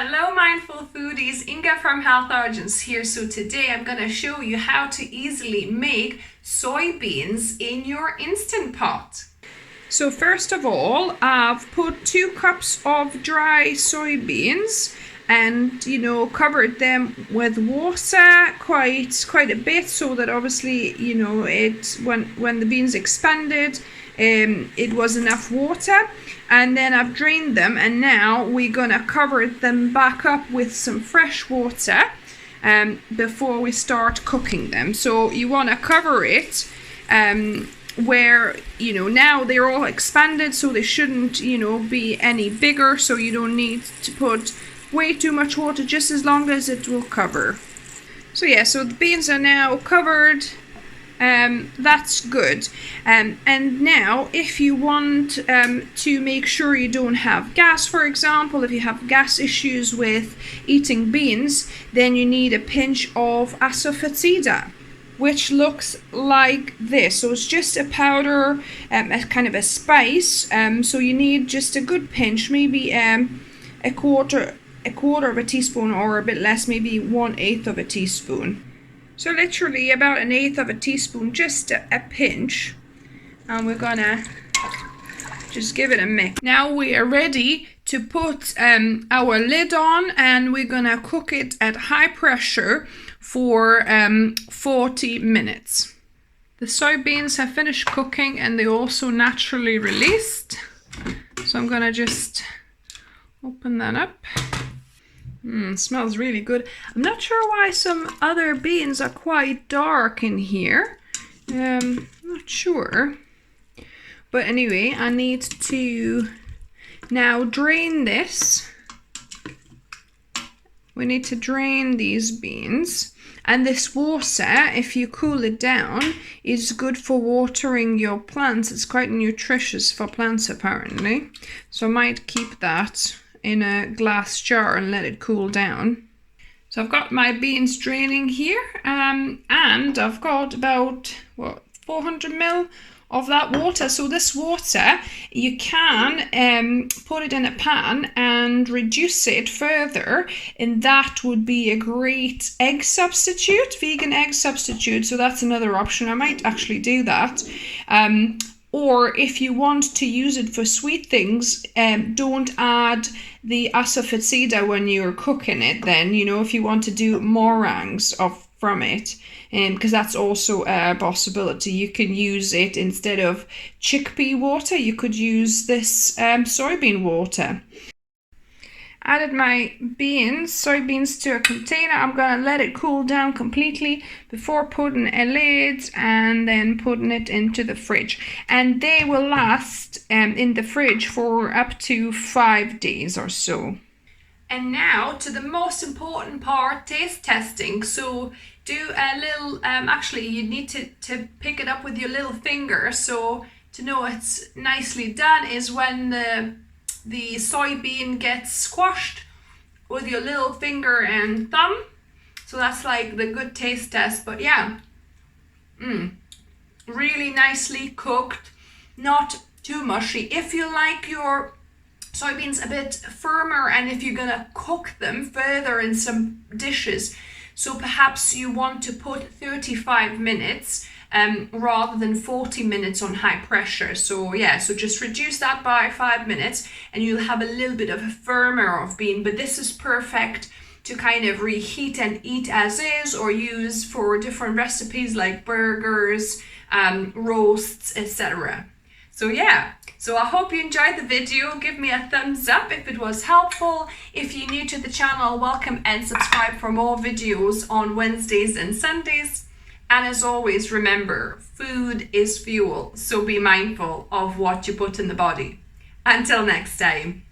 Hello mindful foodies, Inga from Health Urgents here. So today I'm going to show you how to easily make soybeans in your Instant Pot. So first of all, I've put 2 cups of dry soybeans and covered them with water quite a bit, so that obviously it when the beans expanded, it was enough water. And then I've drained them, and now we're gonna cover them back up with some fresh water before we start cooking them. So you want to cover it where now they're all expanded, so they shouldn't be any bigger, so you don't need to put way too much water, just as long as it will cover. So yeah, so the beans are now covered. That's good. And now if you want to make sure you don't have gas, for example, if you have gas issues with eating beans, then you need a pinch of asafoetida, which looks like this. So it's just a powder, a kind of a spice. So you need just a good pinch, maybe a quarter of a teaspoon, or a bit less, maybe 1/8 of a teaspoon. So literally about 1/8 of a teaspoon, just a pinch. And we're gonna just give it a mix. Now we are ready to put our lid on, and we're gonna cook it at high pressure for 40 minutes. The soybeans have finished cooking, and they also naturally released. So I'm gonna just open that up. Smells really good. I'm not sure why some other beans are quite dark in here. Not sure. But anyway, I need to now drain this. We need to drain these beans. And this water, if you cool it down, is good for watering your plants. It's quite nutritious for plants, apparently. So I might keep that in a glass jar and let it cool down. So I've got my beans draining here, and I've got about 400 ml of that water. So this water, you can put it in a pan and reduce it further, and that would be a great egg substitute, vegan egg substitute. So that's another option. I might actually do that. Or if you want to use it for sweet things, don't add the asafoetida when you're cooking it. Then, if you want to do meringues from it, because that's also a possibility. You can use it instead of chickpea water. You could use this soybean water. Added my soybeans to a container. I'm gonna let it cool down completely before putting a lid and then putting it into the fridge. And they will last in the fridge for up to 5 days or so. And now to the most important part, taste testing. So do a little, actually you need to pick it up with your little finger. So to know it's nicely done is when the soybean gets squashed with your little finger and thumb. So that's like the good taste test. But yeah, really nicely cooked, not too mushy. If you like your soybeans a bit firmer, and if you're gonna cook them further in some dishes, so perhaps you want to put 35 minutes rather than 40 minutes on high pressure. So yeah, so just reduce that by 5 minutes and you'll have a little bit of a firmer of bean. But this is perfect to kind of reheat and eat as is, or use for different recipes like burgers, roasts, etc. So yeah, so I hope you enjoyed the video. Give me a thumbs up if it was helpful. If you're new to the channel, welcome and subscribe for more videos on Wednesdays and Sundays. And as always, remember, food is fuel, so be mindful of what you put in the body. Until next time.